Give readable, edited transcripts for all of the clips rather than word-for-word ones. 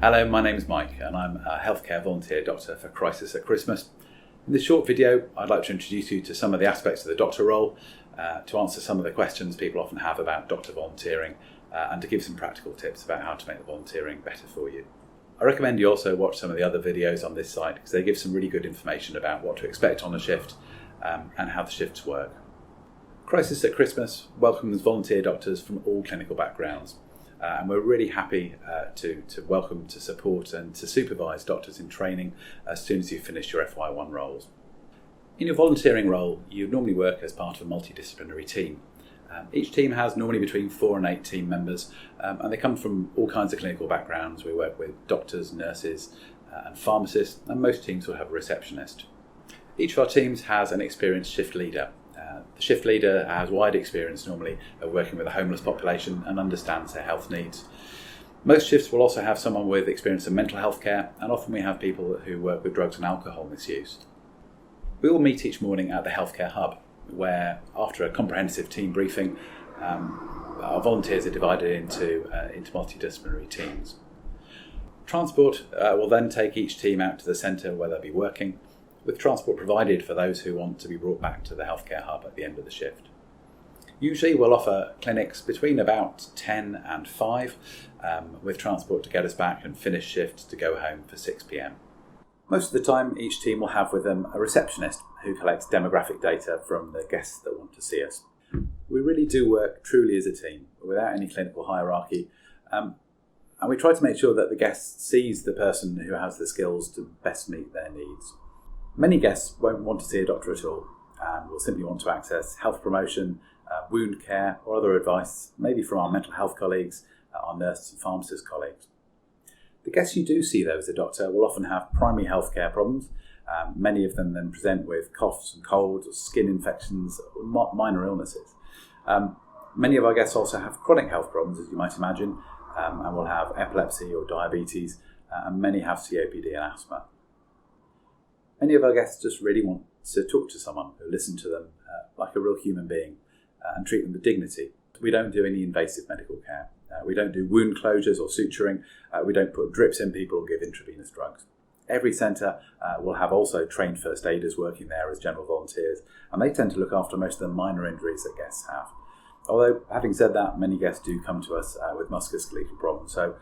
Hello, my name is Mike and I'm a healthcare volunteer doctor for Crisis at Christmas. In this short video, I'd like to introduce you to some of the aspects of the doctor role, to answer some of the questions people often have about doctor volunteering, and to give some practical tips about how to make the volunteering better for you. I recommend you also watch some of the other videos on this site because they give some really good information about what to expect on a shift and how the shifts work. Crisis at Christmas welcomes volunteer doctors from all clinical backgrounds. And we're really happy to welcome, to support and to supervise doctors in training as soon as you finish your FY1 roles. In your volunteering role, you normally work as part of a multidisciplinary team. Each team has normally between 4 and 8 team members, and they come from all kinds of clinical backgrounds. We work with doctors, nurses and pharmacists, and most teams will have a receptionist. Each of our teams has an experienced shift leader. The shift leader has wide experience normally of working with a homeless population and understands their health needs. Most shifts will also have someone with experience in mental health care, and often we have people who work with drugs and alcohol misuse. We all meet each morning at the healthcare hub, where after a comprehensive team briefing, our volunteers are divided into multidisciplinary teams. Transport will then take each team out to the centre where they'll be working, with transport provided for those who want to be brought back to the healthcare hub at the end of the shift. Usually we'll offer clinics between about 10 and 5, with transport to get us back and finish shift to go home for 6 p.m. Most of the time each team will have with them a receptionist who collects demographic data from the guests that want to see us. We really do work truly as a team, without any clinical hierarchy, and we try to make sure that the guest sees the person who has the skills to best meet their needs. Many guests won't want to see a doctor at all and will simply want to access health promotion, wound care or other advice, maybe from our mental health colleagues, our nurse and pharmacist colleagues. The guests you do see though as a doctor will often have primary health care problems. Many of them then present with coughs and colds or skin infections or minor illnesses. Many of our guests also have chronic health problems, as you might imagine, and will have epilepsy or diabetes, and many have COPD and asthma. Many of our guests just really want to talk to someone who listen to them like a real human being and treat them with dignity. We don't do any invasive medical care. We don't do wound closures or suturing. We don't put drips in people or give intravenous drugs. Every centre will have also trained first aiders working there as general volunteers, and they tend to look after most of the minor injuries that guests have. Although, having said that, many guests do come to us with musculoskeletal problems, so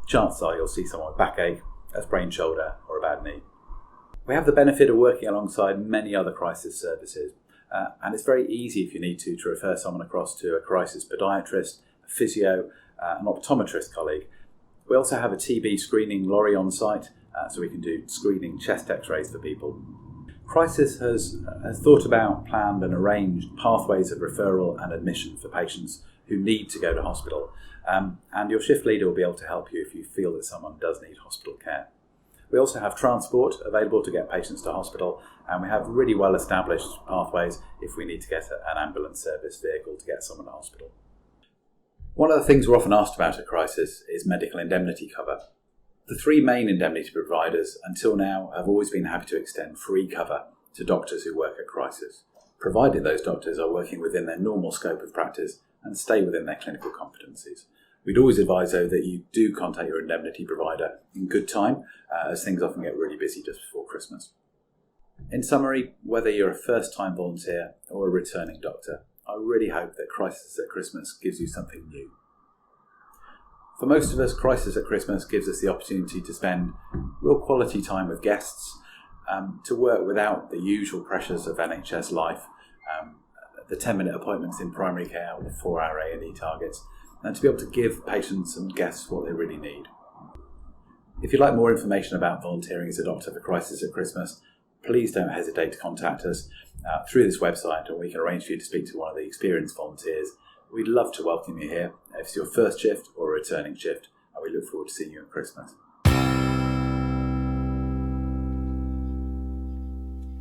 chances are you'll see someone with backache, a sprained shoulder or a bad knee. We have the benefit of working alongside many other crisis services, and it's very easy if you need to refer someone across to a crisis podiatrist, a physio, an optometrist colleague. We also have a TB screening lorry on site, so we can do screening chest x-rays for people. Crisis has thought about, planned and arranged pathways of referral and admission for patients who need to go to hospital, and your shift leader will be able to help you if you feel that someone does need hospital care. We also have transport available to get patients to hospital, and we have really well established pathways if we need to get an ambulance service vehicle to get someone to hospital. One of the things we're often asked about at Crisis is medical indemnity cover. The 3 main indemnity providers until now have always been happy to extend free cover to doctors who work at Crisis, provided those doctors are working within their normal scope of practice and stay within their clinical competencies. We'd always advise, though, that you do contact your indemnity provider in good time, as things often get really busy just before Christmas. In summary, whether you're a first-time volunteer or a returning doctor, I really hope that Crisis at Christmas gives you something new. For most of us, Crisis at Christmas gives us the opportunity to spend real quality time with guests, to work without the usual pressures of NHS life, the 10-minute appointments in primary care or the 4-hour A&E targets, and to be able to give patients and guests what they really need. If you'd like more information about volunteering as a doctor for Crisis at Christmas, please don't hesitate to contact us through this website, and we can arrange for you to speak to one of the experienced volunteers. We'd love to welcome you here if it's your first shift or a returning shift, and we look forward to seeing you at Christmas.